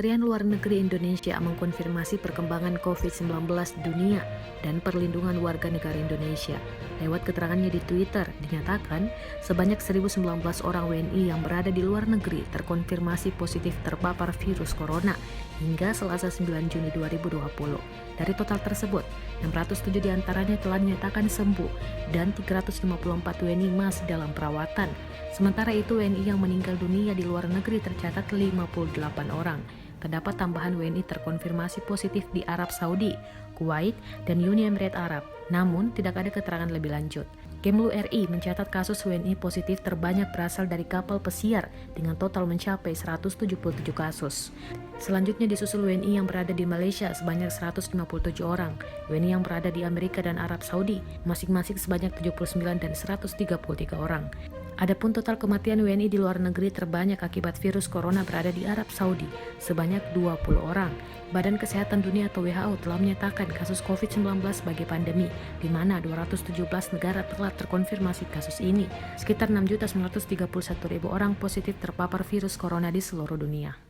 Kementerian Luar Negeri Indonesia mengkonfirmasi perkembangan COVID-19 di dunia dan perlindungan warga negara Indonesia. Lewat keterangannya di Twitter, dinyatakan sebanyak 1.019 orang WNI yang berada di luar negeri terkonfirmasi positif terpapar virus corona hingga Selasa 9 Juni 2020. Dari total tersebut, 607 diantaranya telah dinyatakan sembuh dan 354 WNI masih dalam perawatan. Sementara itu, WNI yang meninggal dunia di luar negeri tercatat 58 orang. Terdapat tambahan WNI terkonfirmasi positif di Arab Saudi, Kuwait, dan Uni Emirat Arab. Namun, tidak ada keterangan lebih lanjut. Kemlu RI mencatat kasus WNI positif terbanyak berasal dari kapal pesiar dengan total mencapai 177 kasus. Selanjutnya disusul WNI yang berada di Malaysia sebanyak 157 orang, WNI yang berada di Amerika dan Arab Saudi masing-masing sebanyak 79 dan 133 orang. Adapun total kematian WNI di luar negeri terbanyak akibat virus corona berada di Arab Saudi sebanyak 20 orang. Badan Kesehatan Dunia atau WHO telah menyatakan kasus COVID-19 sebagai pandemi, di mana 217 negara telah terkonfirmasi kasus ini. Sekitar 6.931.000 orang positif terpapar virus corona di seluruh dunia.